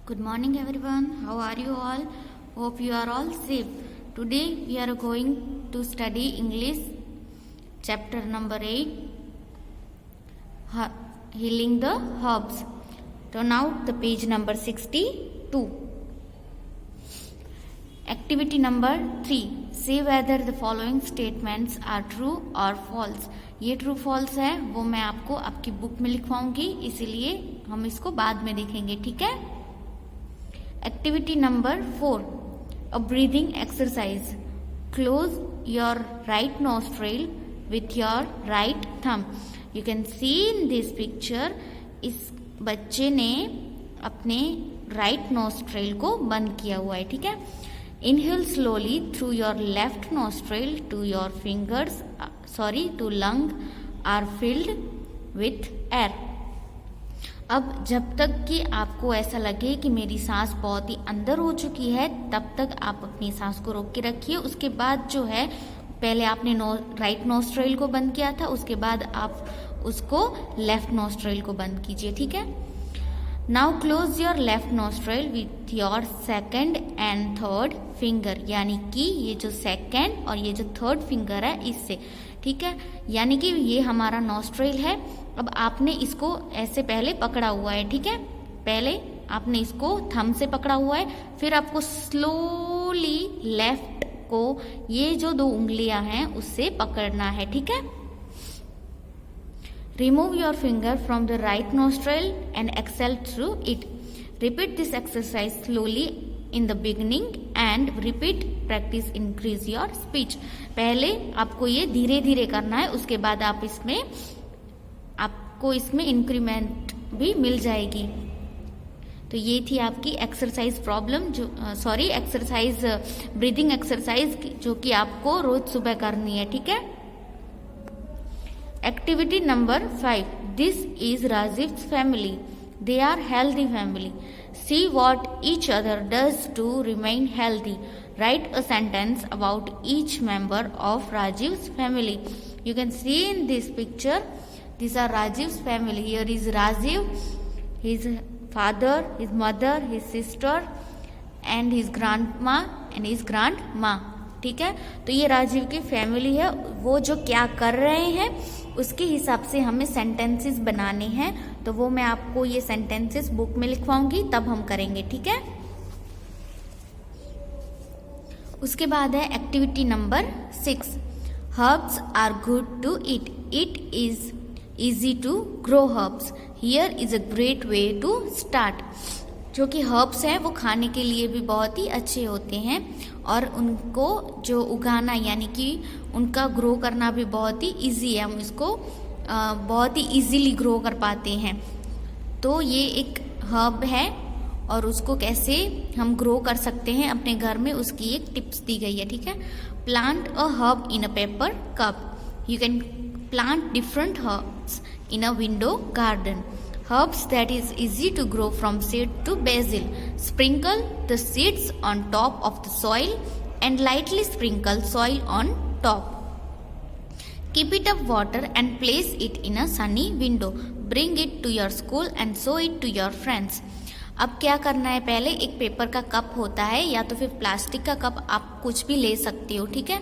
Good morning everyone. How are you all? Hope you are all safe. Today we are going to study English chapter number 8, Healing the Herbs. Turn out the page number 62. Activity number 3. Say whether the following statements are true or false. ये true false है वो मैं आपको आपकी book में लिखवाऊंगी, इसीलिए हम इसको बाद में देखेंगे, ठीक है। Activity number 4, a breathing exercise. Close your right nostril with your right thumb. You can see in this picture, इस बच्चे ने अपने राइट नोस्ट्रिल को बंद किया हुआ है, ठीक है। Inhale slowly through your left nostril to your fingers to lung are filled with air. अब जब तक कि आपको ऐसा लगे कि मेरी सांस बहुत ही अंदर हो चुकी है, तब तक आप अपनी सांस को रोक के रखिए। उसके बाद जो है, पहले आपने राइट नोस्ट्रिल को बंद किया था, उसके बाद आप उसको लेफ्ट नोस्ट्रिल को बंद कीजिए, ठीक है। Now close your left nostril with your second and third finger, यानी कि ये जो सेकेंड और ये जो थर्ड फिंगर है इससे, ठीक है। यानी कि ये हमारा नोस्ट्रिल है। अब आपने इसको ऐसे पहले पकड़ा हुआ है, ठीक है। पहले आपने इसको थंब से पकड़ा हुआ है, फिर आपको स्लोली लेफ्ट को ये जो 2 उंगलियां हैं उससे पकड़ना है, ठीक है। Remove your finger from the right nostril and exhale through it. Repeat this exercise slowly in the beginning and repeat practice increase your speech. पहले आपको ये धीरे धीरे करना है, उसके बाद आपको इसमें इंक्रीमेंट भी मिल जाएगी। तो ये थी आपकी exercise problem exercise breathing exercise जो कि आपको रोज सुबह करनी है, ठीक है। Activity number 5. This is Rajiv's family. They are healthy family. See what each other does to remain healthy. Write a sentence about each member of Rajiv's family. You can see in this picture, these are Rajiv's family. Here is Rajiv, his father, his mother, his sister and his grandma and his grandma. ठीक है, तो ये राजीव की family है। वो जो क्या कर रहे हैं उसके हिसाब से हमें सेंटेंसेस बनाने हैं, तो वो मैं आपको ये सेंटेंसेस बुक में लिखवाऊंगी, तब हम करेंगे, ठीक है। उसके बाद है activity number 6, herbs are good to eat. It is easy to grow herbs. Here is a great way to start. जो कि हर्ब्स हैं वो खाने के लिए भी बहुत ही अच्छे होते हैं और उनको जो उगाना यानी कि उनका ग्रो करना भी बहुत ही इजी है। हम इसको बहुत ही इजीली ग्रो कर पाते हैं। तो ये एक हर्ब है और उसको कैसे हम ग्रो कर सकते हैं अपने घर में, उसकी एक टिप्स दी गई है, ठीक है। Plant a herb in a paper cup. You can plant different herbs in a window garden. Herbs that is easy to grow from seed to basil. Sprinkle the seeds on top of the soil and lightly sprinkle soil on top. Keep it up water and place it in a sunny window. Bring it to your school and show it to your friends. अब क्या करना है, पहले एक paper का cup होता है या तो फिर प्लास्टिक का कप, आप कुछ भी ले सकते हो, ठीक है।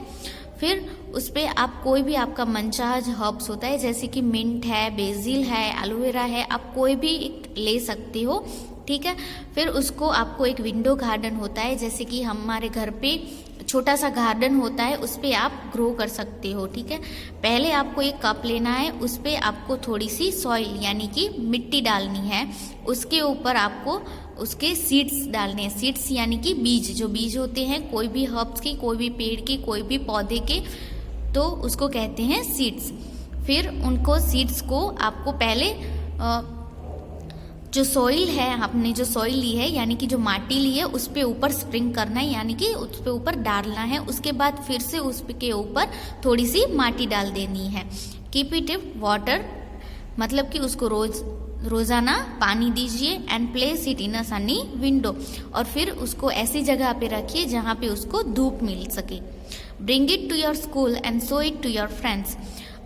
फिर उस पर आप कोई भी आपका मनचाहा हर्ब्स होता है, जैसे कि मिंट है, बेसिल है, एलोवेरा है, आप कोई भी ले सकते हो, ठीक है। फिर उसको आपको एक विंडो गार्डन होता है, जैसे कि हमारे घर पे छोटा सा गार्डन होता है, उस पर आप ग्रो कर सकते हो, ठीक है। पहले आपको एक कप लेना है, उस पर आपको थोड़ी सी सॉइल यानी कि मिट्टी डालनी है। उसके ऊपर आपको उसके सीड्स डालने हैं। सीड्स यानी कि बीज, जो बीज होते हैं कोई भी हर्ब्स के, कोई भी पेड़ के, कोई भी पौधे के, तो उसको कहते हैं सीड्स। फिर उनको सीड्स को आपको पहले जो सॉइल है, आपने जो सॉइल ली है यानी कि जो माटी ली है उस पे ऊपर स्प्रिंग करना है, यानी कि उस पे ऊपर डालना है। उसके बाद फिर से उस के ऊपर थोड़ी सी माटी डाल देनी है। कीप इट वाटर, मतलब कि उसको रोजाना पानी दीजिए। And place it in a Sunny window, और फिर उसको ऐसी जगह पे रखिए जहाँ पे उसको धूप मिल सके। Bring it to your school and show it to your friends.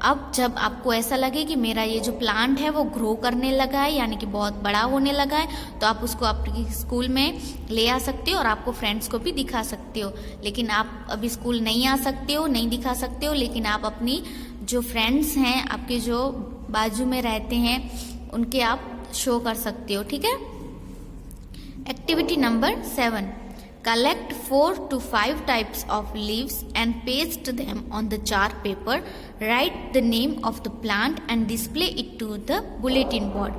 अब जब आपको ऐसा लगे कि मेरा ये जो प्लांट है वो ग्रो करने लगा है, यानी कि बहुत बड़ा होने लगा है, तो आप उसको आपकी स्कूल में ले आ सकते हो और आपको फ्रेंड्स को भी दिखा सकते हो। लेकिन आप अभी स्कूल नहीं आ सकते हो, नहीं दिखा सकते हो, लेकिन आप अपनी जो फ्रेंड्स हैं, आपके जो बाजू में रहते हैं, उनके आप शो कर सकते हो। ठीक है। Activity number 7, collect 4 to 5 types of leaves and paste them on the chart paper. Write the name of the plant and display it to the bulletin board.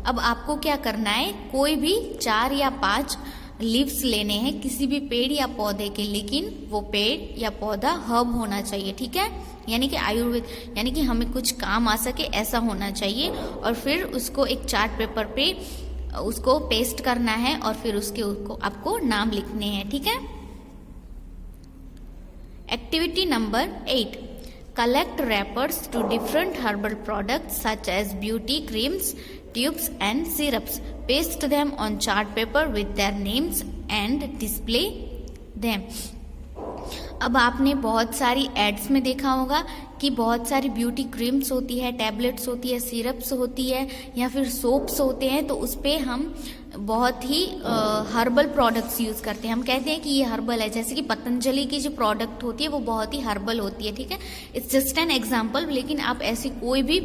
अब आपको क्या करना है, कोई भी 4 या 5 लीव्स लेने हैं किसी भी पेड़ या पौधे के, लेकिन वो पेड़ या पौधा हर्ब होना चाहिए। ठीक है, यानी कि आयुर्वेद, यानी कि हमें कुछ काम आ सके ऐसा होना चाहिए। और फिर उसको एक चार्ट पेपर पे उसको पेस्ट करना है और फिर उसको आपको नाम लिखने हैं। ठीक है। Activity number 8, collect wrappers to different herbal products such as beauty creams, tubes and syrups. Paste them on chart paper with their names and display them. अब आपने बहुत सारी एड्स में देखा होगा कि बहुत सारी ब्यूटी क्रीम्स होती है, टैबलेट्स होती है, सिरप्स होती है या फिर सोप्स होते हैं, तो उस पर हम बहुत ही हर्बल प्रोडक्ट्स यूज़ करते हैं। हम कहते हैं कि ये हर्बल है, जैसे कि पतंजलि की जो प्रोडक्ट होती है वो बहुत ही हर्बल होती है। ठीक है, इट्स जस्ट एन एग्जाम्पल, लेकिन आप ऐसी कोई भी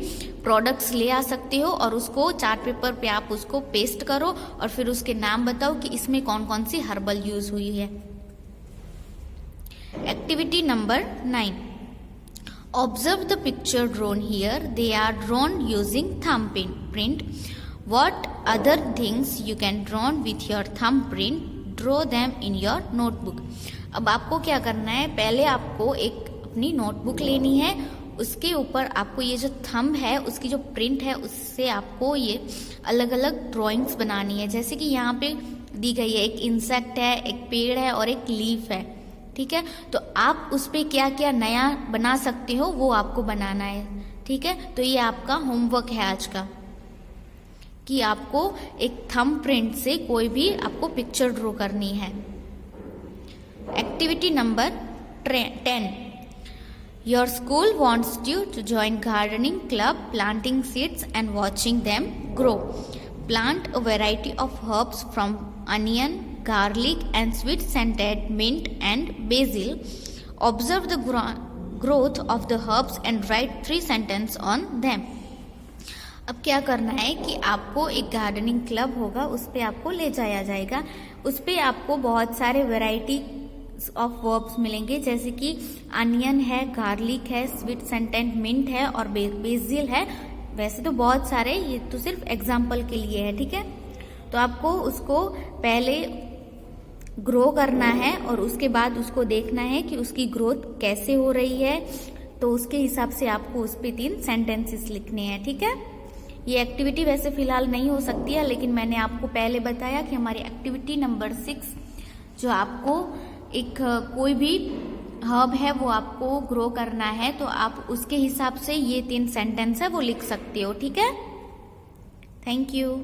प्रोडक्ट्स ले आ सकते हो और उसको चार्ट पेपर पे आप उसको पेस्ट करो और फिर उसके नाम बताओ कि इसमें कौन कौन सी हर्बल यूज़ हुई है। Activity number 9. Observe the picture drawn here. They are drawn using thumbprint. What other things you can draw with your thumbprint? Draw them in your notebook. अब आपको क्या करना है, पहले आपको एक अपनी नोटबुक लेनी है, उसके ऊपर आपको ये जो थंब है उसकी जो प्रिंट है उससे आपको ये अलग अलग ड्राइंग्स बनानी है। जैसे कि यहाँ पे दी गई है, एक इंसेक्ट है, एक पेड़ है और एक लीफ है। ठीक है, तो आप उस पे क्या क्या नया बना सकते हो वो आपको बनाना है। ठीक है, तो ये आपका होमवर्क है आज का, कि आपको एक थंब प्रिंट से कोई भी आपको पिक्चर ड्रॉ करनी है। Activity number 10. Your school wants you to join gardening club, planting seeds and watching them grow. Plant a variety of herbs from onion, garlic and sweet scented mint and basil. Observe the growth of the herbs and write 3 sentences on them. अब क्या करना है कि आपको एक gardening club होगा, उस पे आपको ले जाया जाएगा। उस पे आपको बहुत सारे वैरायटी ऑफ वर्ब्स मिलेंगे, जैसे कि अनियन है, गार्लिक है, स्वीट सेंटेड मिंट है और बेसिल है। वैसे तो बहुत सारे, ये तो सिर्फ एग्जाम्पल के लिए है। ठीक है, तो आपको उसको पहले ग्रो करना है और उसके बाद उसको देखना है कि उसकी ग्रोथ कैसे हो रही है, तो उसके हिसाब से आपको उस पे 3 सेंटेंसेस लिखने हैं। ठीक है, ये एक्टिविटी वैसे फिलहाल नहीं हो सकती है, लेकिन मैंने आपको पहले बताया कि हमारी एक्टिविटी नंबर 6 जो आपको एक कोई भी हर्ब है वो आपको ग्रो करना है, तो आप उसके हिसाब से ये 3 सेंटेंस है वो लिख सकते हो। ठीक है, थैंक यू।